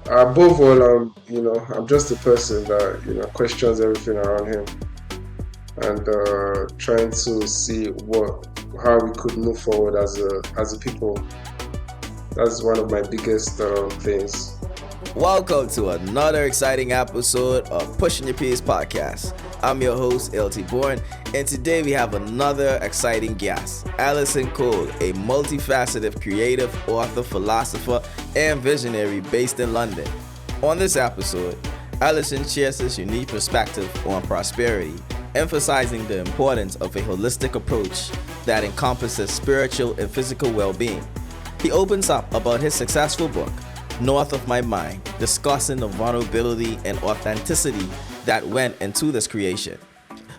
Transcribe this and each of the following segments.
Above all, I'm just a person that questions everything around him and trying to see how we could move forward as a people. That's one of my biggest things. Welcome to another exciting episode of Pushing Your Peers podcast. I'm your host, Bourne, and today we have another exciting guest, Alison Cole, a multifaceted creative author, philosopher, and visionary based in London. On this episode, Alison shares his unique perspective on prosperity, emphasizing the importance of a holistic approach that encompasses spiritual and physical well-being. He opens up about his successful book, North of My Mind, discussing the vulnerability and authenticity that went into this creation.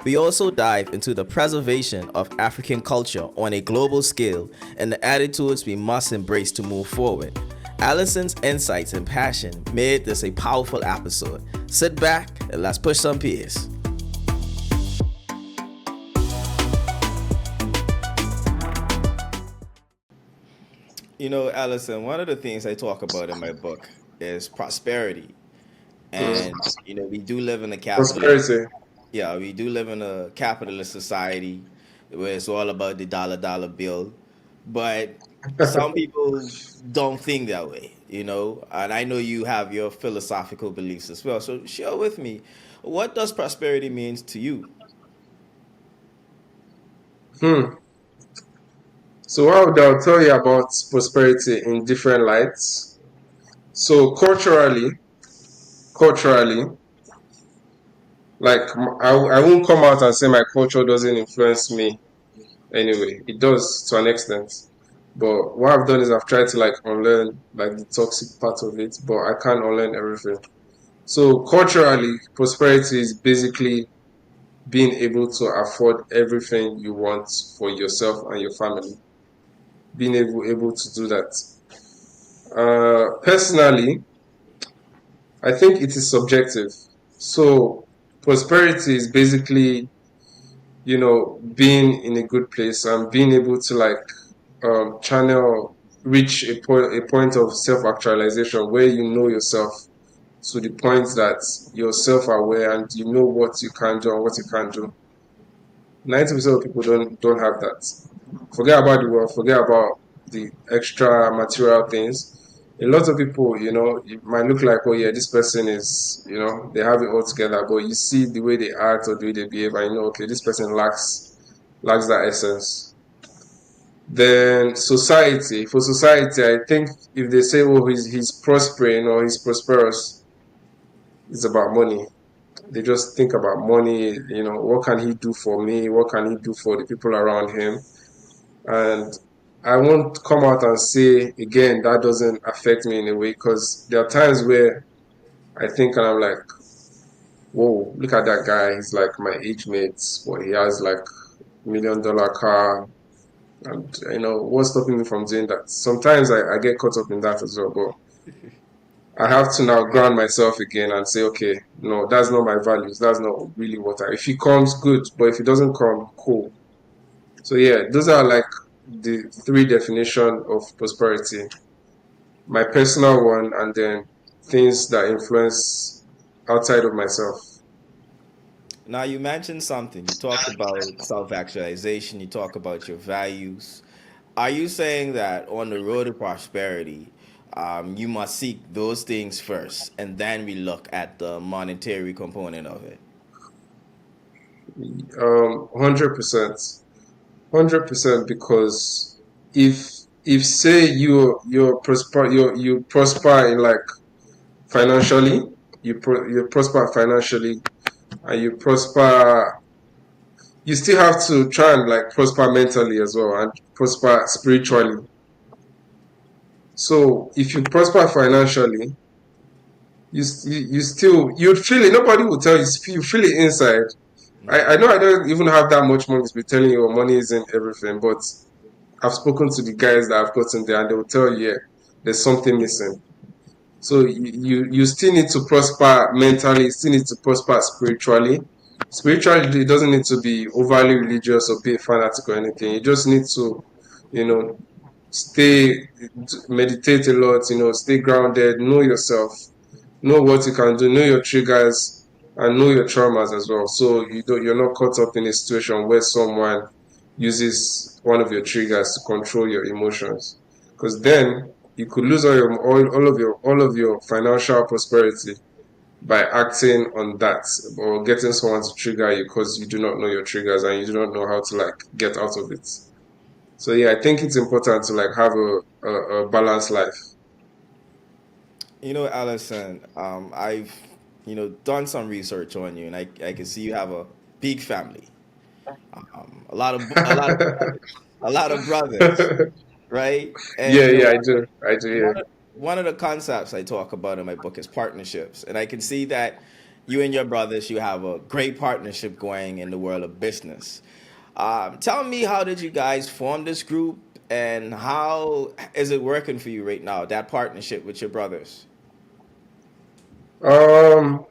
We also dive into the preservation of African culture on a global scale and the attitudes we must embrace to move forward. Alison's insights and passion made this a powerful episode. Sit back and let's push some peers. You know, Alison, one of the things I talk about in my book is prosperity. And, Mm. we do live in a capitalist, Prosperity. yeah, we do live in a capitalist society where it's all about the dollar bill. But some people don't think that way, and I know you have your philosophical beliefs as well. So share with me, what does prosperity means to you? Hmm. So I'll tell you about prosperity in different lights. So culturally, like I won't come out and say my culture doesn't influence me. Anyway, it does to an extent. But what I've done is I've tried to like unlearn like the toxic part of it, but I can't unlearn everything. So culturally, prosperity is basically being able to afford everything you want for yourself and your family. Being able to do that. Personally, I think it is subjective. So prosperity is basically, being in a good place and being able to like channel reach a point of self-actualization where you know yourself to the point that you're self-aware and you know what you can do and what you can't do. 90% of people don't have that. Forget about the world, forget about the extra material things. A lot of people, it might look like, oh yeah, this person is, they have it all together, but you see the way they act or the way they behave, and you know, okay, this person lacks that essence. Then for society, I think if they say, oh, he's prospering or he's prosperous, it's about money. They just think about money, what can he do for me? What can he do for the people around him? And I won't come out and say again that doesn't affect me in a way because there are times where I think and I'm like, whoa, look at that guy. He's like my age mates, but he has like $1 million car. And what's stopping me from doing that? Sometimes I get caught up in that as well, but I have to now ground myself again and say, okay, no, that's not my values. That's not really what I. If he comes, good, but if he doesn't come, cool. So yeah, those are like the three definition of prosperity. My personal one, and then things that influence outside of myself. Now, you mentioned something. You talked about self actualization, you talk about your values. Are you saying that on the road to prosperity, you must seek those things first and then we look at the monetary component of it? 100%, 100%. Because if say you prosper in like financially, you prosper financially, and you prosper, you still have to try and like prosper mentally as well and prosper spiritually. So if you prosper financially, you still you feel it. Nobody will tell you. You feel it inside. I know I don't even have that much money to be telling you money isn't everything, but I've spoken to the guys that have gotten there and they will tell you, yeah, there's something missing. So you still need to prosper mentally, you still need to prosper spiritually. Spiritually, it doesn't need to be overly religious or be fanatic or anything. You just need to, you know, stay, meditate a lot, stay grounded, know yourself. know what you can do, know your triggers, and know your traumas as well. So you're not caught up in a situation where someone uses one of your triggers to control your emotions, because then you could lose all of your financial prosperity by acting on that, or getting someone to trigger you because you do not know your triggers and you do not know how to like get out of it. So yeah, I think it's important to like have a balanced life. You know, Allison, I've done some research on you, and I can see you have a big family, a lot of brothers, right? And Yeah, you know, yeah, I do. Yeah. one of the concepts I talk about in my book is partnerships, and I can see that you and your brothers, you have a great partnership going in the world of business. Tell me, how did you guys form this group, and how is it working for you right now? That partnership with your brothers. Um,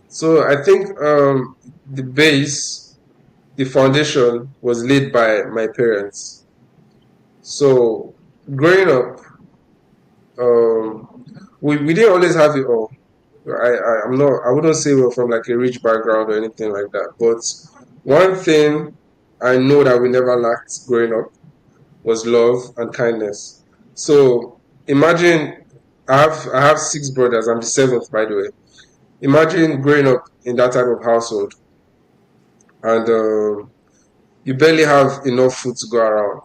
so I think the base, the foundation was laid by my parents. So growing up, we didn't always have it all. I'm not, I wouldn't say we're from like a rich background or anything like that. But one thing I know that we never lacked growing up was love and kindness. So imagine, I have six brothers. I'm the seventh, by the way. Imagine growing up in that type of household, and you barely have enough food to go around,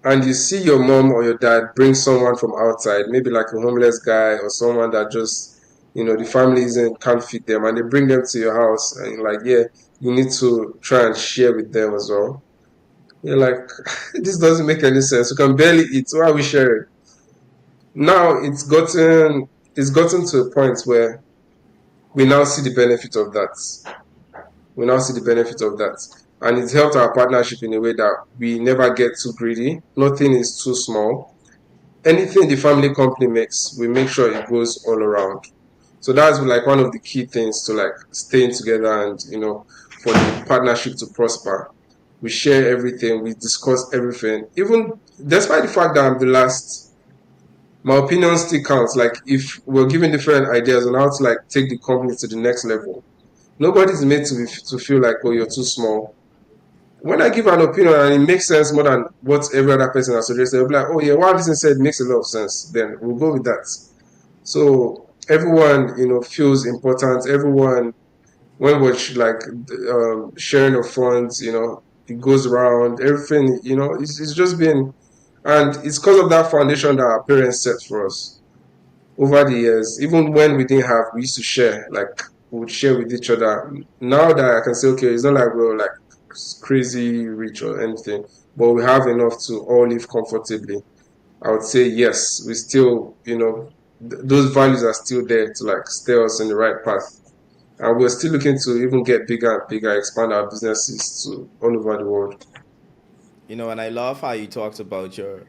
and you see your mom or your dad bring someone from outside, maybe like a homeless guy or someone that just, the family isn't can't feed them, and they bring them to your house, and you're like, yeah, you need to try and share with them as well. You're like, this doesn't make any sense. We can barely eat. Why are we sharing? Now it's gotten to a point where we now see the benefit of that. We now see the benefit of that. And it's helped our partnership in a way that we never get too greedy. Nothing is too small. Anything the family company makes, we make sure it goes all around. So that's like one of the key things to like staying together and, for the partnership to prosper. We share everything, we discuss everything. Even despite the fact that I'm the last, my opinion still counts. Like if we're given different ideas on how to like take the company to the next level, nobody's made to feel like, oh, you're too small. When I give an opinion and it makes sense more than what every other person has suggested, they'll be like, oh yeah, what this said makes a lot of sense. Then we'll go with that. So everyone, feels important. Everyone, when we're like sharing of funds, it goes around. Everything, it's just been, and it's because of that foundation that our parents set for us over the years. Even when we didn't have, we used to share. Like we would share with each other. Now that I can say, okay, it's not like we're like crazy rich or anything, but we have enough to all live comfortably. I would say yes, we still, those values are still there to like steer us in the right path. And we're still looking to even get bigger and bigger, expand our businesses to all over the world. You know, and I love how you talked about your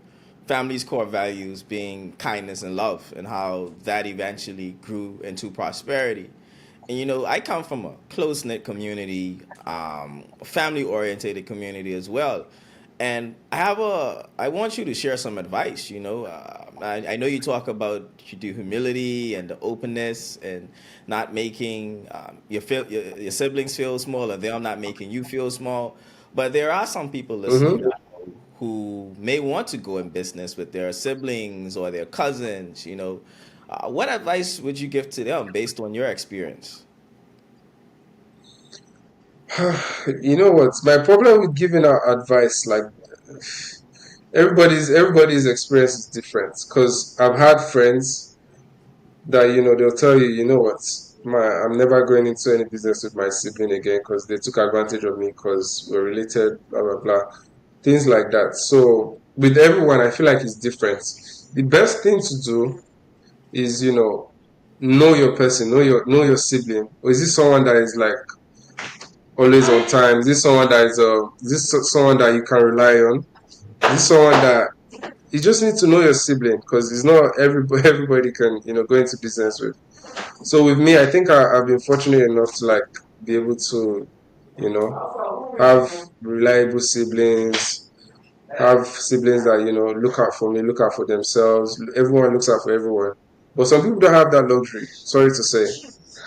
family's core values being kindness and love, and how that eventually grew into prosperity. And you know, I come from a close knit community, family orientated community as well. And I want you to share some advice. You know, I know you talk about the humility and the openness, and not making your siblings feel small, and them not making you feel small. But there are some people listening Mm-hmm. who may want to go in business with their siblings or their cousins. You know, what advice would you give to them based on your experience? You know what? My problem with giving out advice, like everybody's experience is different. Because I've had friends that they'll tell you, you know what, I'm never going into any business with my sibling again because they took advantage of me because we're related, blah blah blah, things like that. So with everyone, I feel like it's different. The best thing to do is know your person, know your sibling. Or is this someone that is like always on time? Is this someone that is this someone that you can rely on? Is this someone that you just need to know your sibling, because it's not everybody can go into business with. So with me, I think I've been fortunate enough to like be able to, have reliable siblings, have siblings that look out for me, look out for themselves. Everyone looks out for everyone. But some people don't have that luxury. Sorry to say.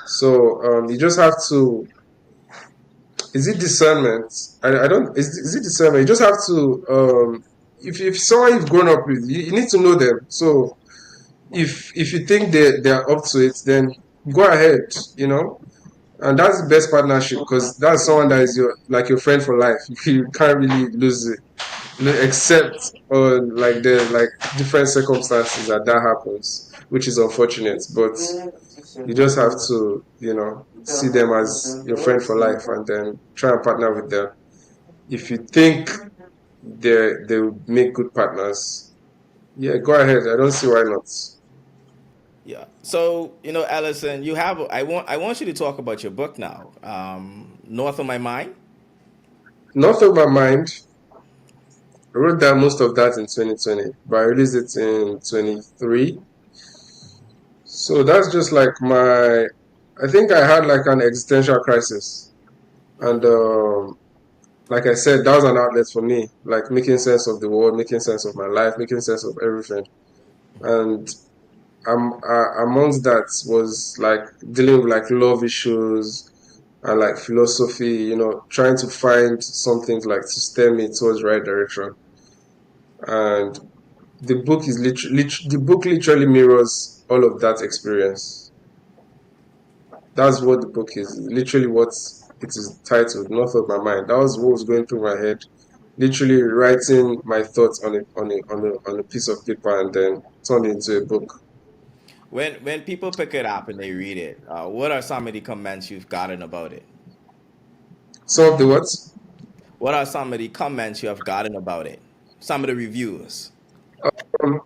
So you just have to. Is it discernment? I don't. Is it discernment? You just have to. If someone you've grown up with, you need to know them. So if you think they are up to it, then go ahead. And that's the best partnership because that's someone that is your friend for life. You can't really lose it, except on like the like different circumstances that happens, which is unfortunate. But you just have to see them as your friend for life and then try and partner with them. If you think they will make good partners, yeah, go ahead. I don't see why not. Yeah. So, Allison, I want you to talk about your book now. North of My Mind. Not of my mind. I wrote down most of that in 2020, but I released it in 23. So that's just like I think I had like an existential crisis. And like I said, that was an outlet for me, like making sense of the world, making sense of my life, making sense of everything. And amongst that was like dealing with like love issues and like philosophy, trying to find something like to steer me towards the right direction. And the book literally mirrors all of that experience. That's what the book is. Literally what it is titled, North of My Mind. That was what was going through my head. Literally writing my thoughts on a piece of paper and then turned it into a book. When people pick it up and they read it, what are some of the comments you've gotten about it? Some of the words. What are some of the comments you have gotten about it? Some of the reviews. Um,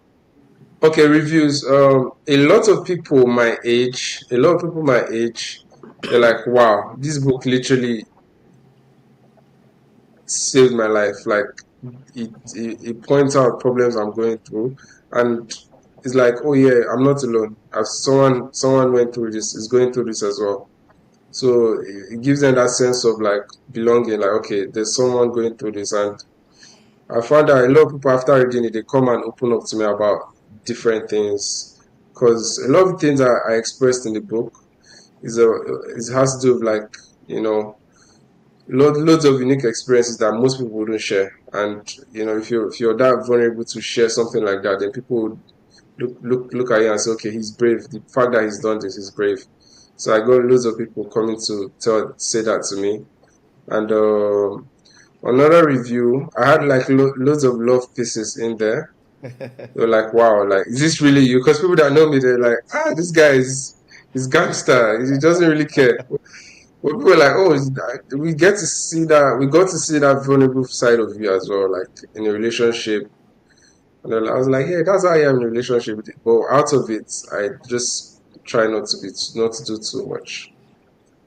okay, reviews. A lot of people my age, they're like, wow, this book literally saved my life. Like it points out problems I'm going through, and it's like, oh yeah, I'm not alone. As someone went through this, is going through this as well. So it gives them that sense of like belonging. Like, okay, there's someone going through this, and I found that a lot of people after reading it, they come and open up to me about different things. Because a lot of things I expressed in the book it has to do with like you know loads of unique experiences that most people wouldn't share. And if you're that vulnerable to share something like that, then people would look at you and say, okay, he's brave. The fact that he's done this is brave. So I got loads of people coming to say that to me. And another review, I had like loads of love pieces in there. They were like, wow, like is this really you? Because people that know me, they're like, this guy is gangster. He doesn't really care. But people were like, oh, we got to see that vulnerable side of you as well, like in a relationship. And then I was like, yeah, that's how I am in a relationship. But out of it, I just try not to do too much.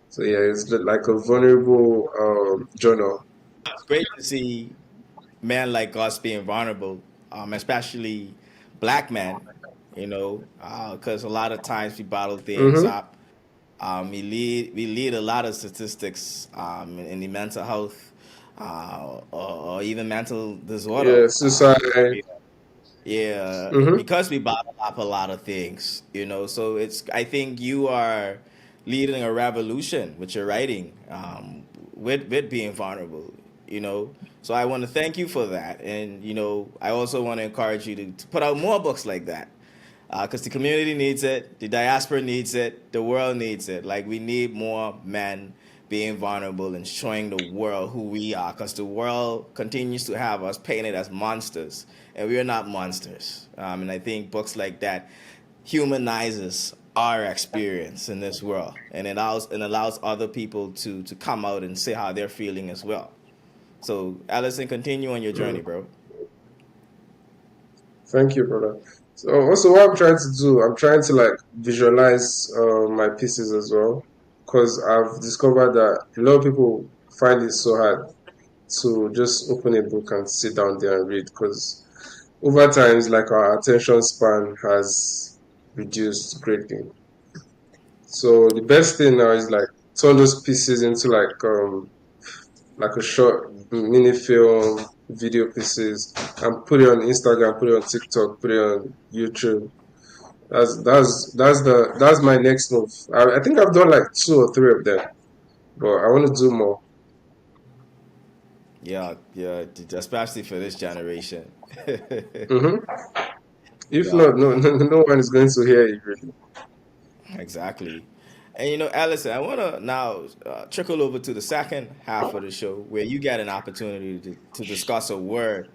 So yeah, it's like a vulnerable journal. It's great to see men like us being vulnerable, especially black men, because a lot of times we bottle things Mm-hmm. up. We lead a lot of statistics in the mental health or even mental disorder. Yeah, suicide. Yeah, Mm-hmm. because we bottle up a lot of things, So I think you are leading a revolution with your writing, with being vulnerable, So I want to thank you for that, and I also want to encourage you to put out more books like that, because the community needs it, the diaspora needs it, the world needs it. Like we need more men being vulnerable and showing the world who we are, because the world continues to have us painted as monsters, and we are not monsters. And I think books like that humanizes our experience in this world, and it allows other people to come out and say how they're feeling as well. So, Allison, continue on your journey, bro. Thank you, brother. So also what I'm trying to do, I'm trying to like visualize my pieces as well, because I've discovered that a lot of people find it so hard to just open a book and sit down there and read, because over times like our attention span has reduced greatly. So the best thing now is like turn those pieces into like a short mini film video pieces and put it on Instagram, put it on TikTok, put it on YouTube. That's my next move. I think I've done like two or three of them, but I want to do more. Yeah, yeah, especially for this generation. Hmm. If Yeah, not, no one is going to hear it really. exactly. And Allison, I want to now trickle over to the second half of the show where you get an opportunity to discuss a word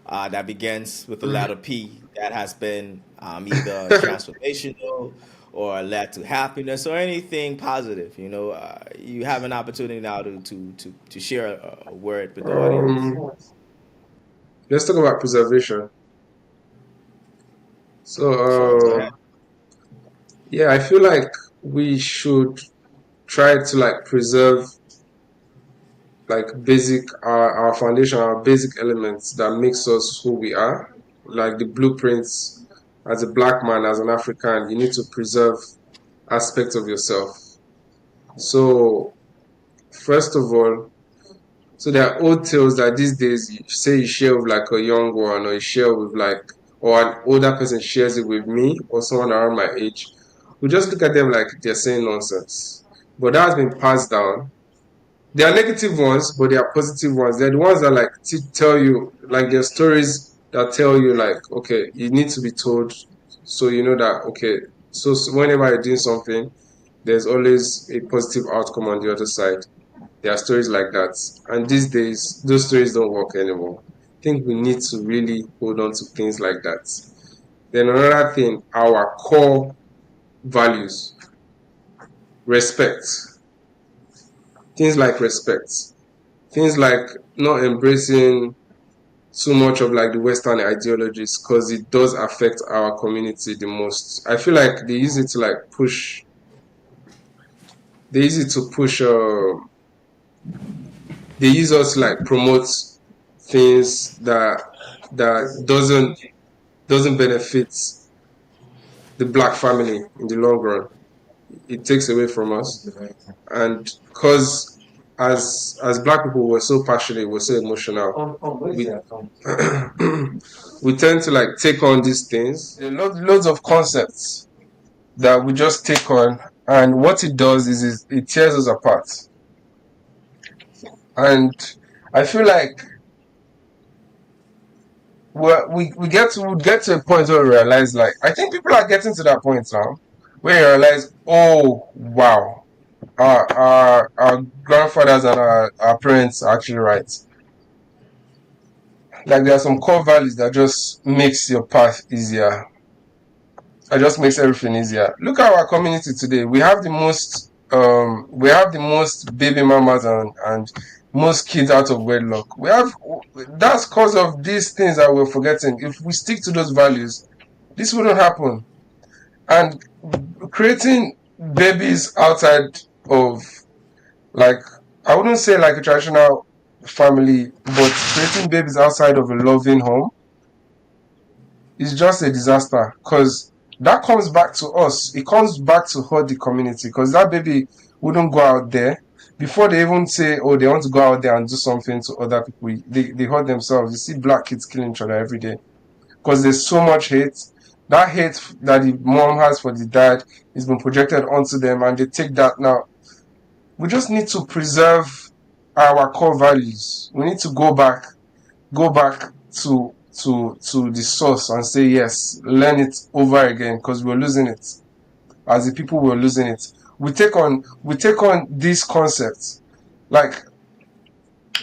that begins with the letter P that has been either transformational or led to happiness or anything positive. You have an opportunity now to share a word with the audience. Um, let's talk about preservation. So, Sure, go ahead. yeah, I feel like we should try to like preserve like basic our foundation, our basic elements that makes us who we are, like the blueprints. As a black man, as an African, you need to preserve aspects of yourself. So, first of all, so there are old tales that these days you say you share with like a young one, or you share with like, or an older person shares it with me or someone around my age. We just look at them like they're saying nonsense. But that has been passed down. There are negative ones, but there are positive ones. They're the ones that like tell you, like their stories that tell you, like, okay, you need to be told, so you know that okay. So whenever you're doing something, there's always a positive outcome on the other side. There are stories like that, and these days those stories don't work anymore. I think we need to really hold on to things like that. Then another thing, our core values, respect, things like respect, things like not embracing too much of like the Western ideologies because it does affect our community the most. I feel like they use it to like push. They use it to push. They use us to like promote things that doesn't benefit the black family in the long run. It takes away from us, and because as black people we're so passionate, we're so emotional, we we tend to like take on these things. There are loads of concepts that we just take on, and what it does is it tears us apart. And I feel like we get to a point where we realize, like, I think people are getting to that point now where you realize, oh wow, our grandfathers and our parents are actually right. Like there are some core values that just makes your path easier. It just makes everything easier. Look at our community today. We have the most baby mamas and most kids out of wedlock. That's because of these things that we're forgetting. If we stick to those values, this wouldn't happen. And creating babies outside of, like, I wouldn't say like a traditional family, but creating babies outside of a loving home is just a disaster, because that comes back to us. It comes back to hurt the community, because that baby wouldn't go out there before they even say, oh, they want to go out there and do something to other people. They hurt themselves. You see black kids killing each other every day because there's so much hate. That hate that the mom has for the dad is been projected onto them, and they take that now. We just need to preserve our core values. We need to go back to the source and say yes, learn it over again, because we're losing it. As the people, we're losing it. We take on these concepts, like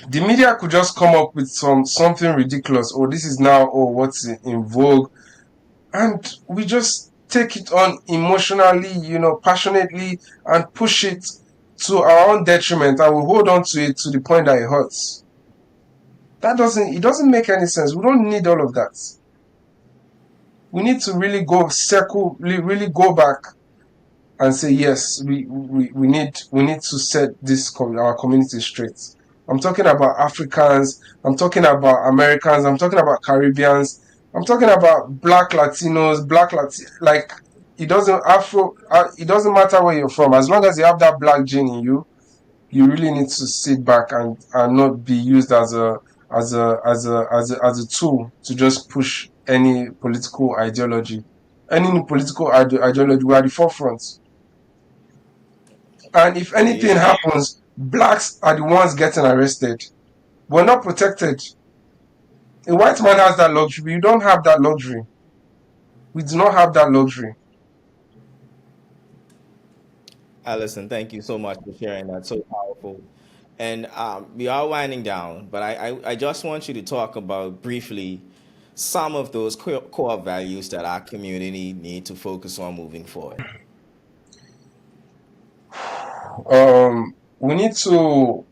the media could just come up with something ridiculous, or this is now, or what's in vogue, and we just take it on emotionally, passionately, and push it to our own detriment, and we hold on to it to the point that it hurts. It doesn't make any sense. We don't need all of that. We need to really really go back and say yes. We need to set our community straight. I'm talking about Africans. I'm talking about Americans. I'm talking about Caribbeans. I'm talking about Black Latinos. Like, it doesn't matter where you're from. As long as you have that black gene in you, you really need to sit back and not be used as a tool to just push any political ideology. any new political ideology, we are the forefront. And if anything Yeah. happens, blacks are the ones getting arrested. We're not protected. A white man has that luxury. You don't have that luxury. We do not have that luxury. Alison, thank you so much for sharing that. So powerful. And we are winding down, but I just want you to talk about briefly some of those core values that our community need to focus on moving forward. We need to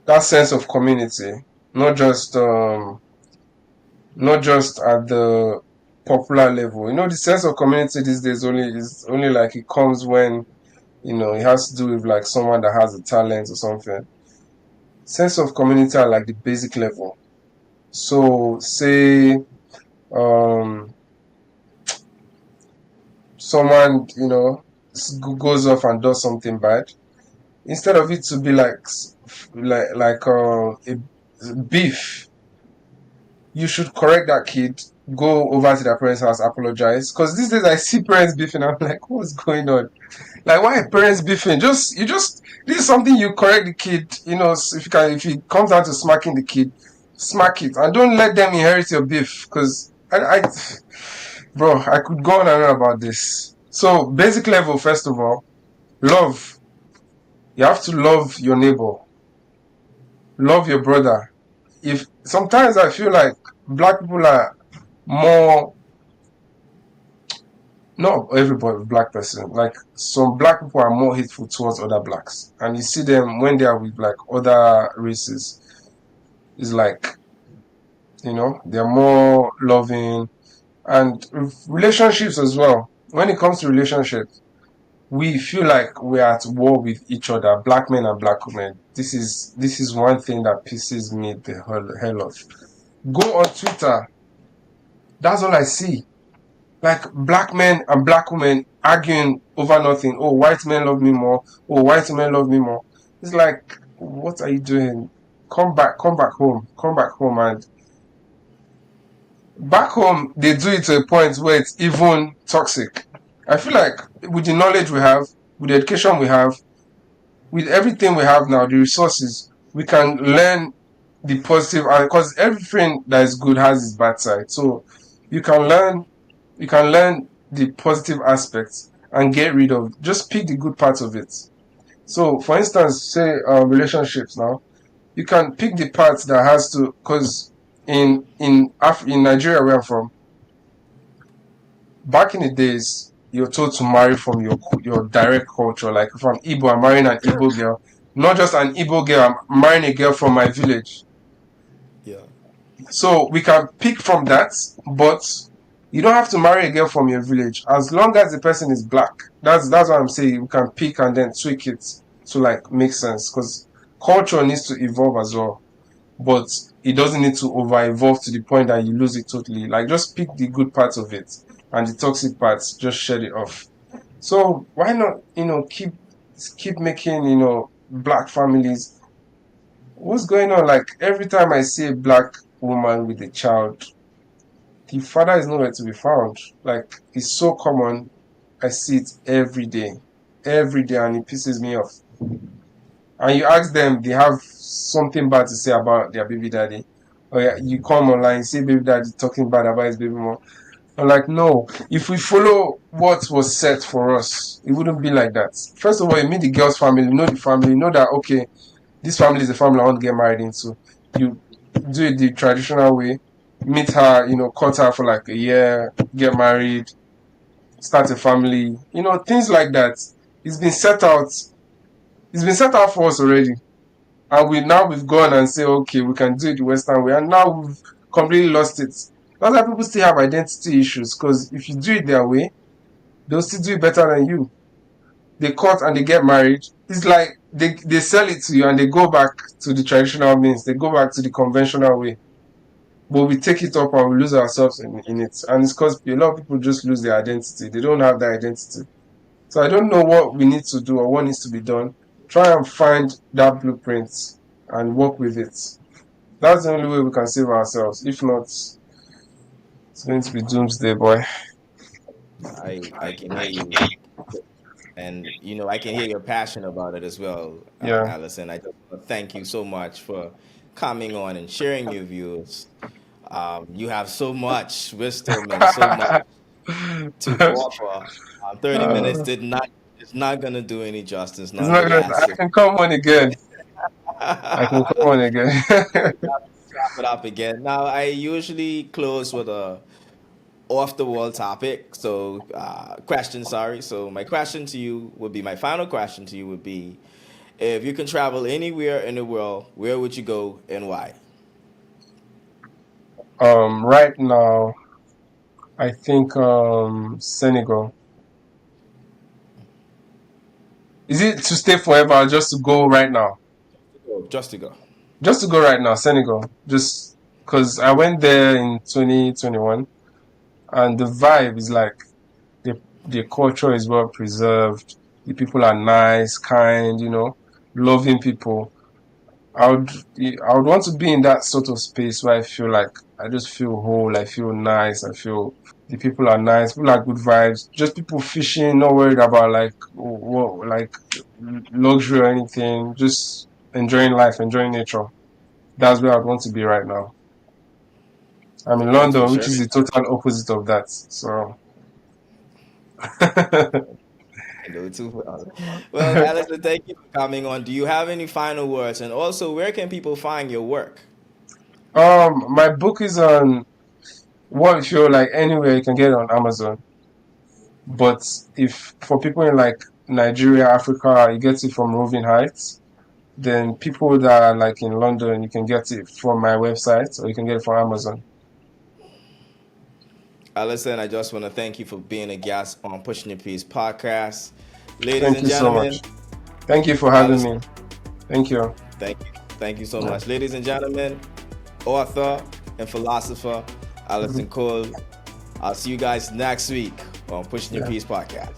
that sense of community, not just at the popular level. The sense of community these days only like it comes when it has to do with like someone that has a talent or something. Sense of community at like the basic level. So say um someone goes off and does something bad, instead of it to be a beef, you should correct that kid, go over to their parents' house, apologize. Because these days I see parents beefing, I'm like, what's going on? Like, why are parents beefing? This is something you correct the kid. If it comes down to smacking the kid, smack it, and don't let them inherit your beef. Because bro, I could go on and on about this. So, basic level, first of all, love. You have to love your neighbor, love your brother. If sometimes I feel like black people are more, not everybody black person, like some black people are more hateful towards other blacks, and you see them when they are with like other races. It's like they're more loving, and relationships as well. When it comes to relationships, we feel like we're at war with each other, black men and black women. This is one thing that pisses me the hell off. Go on Twitter, that's all I see. Like black men and black women arguing over nothing. Oh, white men love me more. Oh, white men love me more. It's like, what are you doing? Come back home. And back home, they do it to a point where it's even toxic. I feel like with the knowledge we have, with the education we have, with everything we have now, the resources, we can learn the positive, because everything that is good has its bad side. So you can learn the positive aspects and get rid of, just pick the good parts of it. So for instance, say relationships now, you can pick the parts that has to, because in Nigeria where I'm from, back in the days, you're told to marry from your direct culture. Like if I'm Igbo, I'm marrying an Igbo girl. Not just an Igbo girl, I'm marrying a girl from my village. Yeah. So we can pick from that, but you don't have to marry a girl from your village as long as the person is black. That's what I'm saying. We can pick and then tweak it to like make sense, because culture needs to evolve as well, but it doesn't need to over evolve to the point that you lose it totally. Like just pick the good parts of it, and the toxic parts just shed it off. So why not keep making black families. What's going on? Like every time I see a black woman with a child, the father is nowhere to be found. Like it's so common. I see it every day, and it pisses me off. And you ask them, they have something bad to say about their baby daddy. Or yeah, you come online, see baby daddy talking bad about his baby mom. I'm like, no. If we follow what was set for us, it wouldn't be like that. First of all, you meet the girl's family, know the family, know that okay, this family is the family I want to get married into. You do it the traditional way, meet her, cut her for like a year, get married, start a family, things like that. It's been set out. It's been set out for us already, and we've gone and say, okay, we can do it the Western way, and now we've completely lost it. That's why people still have identity issues, because if you do it their way, they'll still do it better than you. They cut and they get married. It's like they sell it to you and they go back to the traditional means. They go back to the conventional way. But we take it up and we lose ourselves in it. And it's because a lot of people just lose their identity. They don't have that identity. So I don't know what we need to do or what needs to be done. Try and find that blueprint and work with it. That's the only way we can save ourselves. If not, it's It's going to be doomsday, boy. I can hear you, and I can hear your passion about it as well, Yeah. Allison. I just want to thank you so much for coming on and sharing your views. You have so much wisdom and so much to offer. 30 minutes Uh, did not is not gonna do any justice it's not gonna. I nonetheless. can come on again. I can come on again. Wrap it up again. Now I usually close with a off the wall topic. So question, sorry. So my question to you would be my final question to you would be, if you can travel anywhere in the world, where would you go and why? Right now, I think Senegal. Is it to stay forever or just to go right now? Just to go. Just to go right now, Senegal. Just because I went there in 2021, and the vibe is like the culture is well preserved. The people are nice, kind, loving people. I would I would want to be in that sort of space where I feel like I just feel whole, I feel nice, I feel the people are nice, people are good vibes. Just people fishing, not worried about like what like luxury or anything. Just enjoying life, enjoying nature. That's where I want to be right now. I'm in Thank you for London, which sharing. is the total opposite of that. So I know too well. Well, Alison, thank you for coming on. Do you have any final words? And also, where can people find your work? my book is on what if you're like anywhere you can get it on Amazon. But if for people in like Nigeria, Africa, you get it from Roving Heights. Then people that are like in London, you can get it from my website or you can get it from Amazon. Alison, I just want to thank you for being a guest on Pushing Your Peace podcast. Ladies Thank and you so gentlemen, much. Thank you for having Alison, me. Thank you. thank you. Thank you so Yeah. much. Ladies and gentlemen, author and philosopher Mhm. Alison Cole. I'll see you guys next week on Pushing Your Yeah. Peace podcast.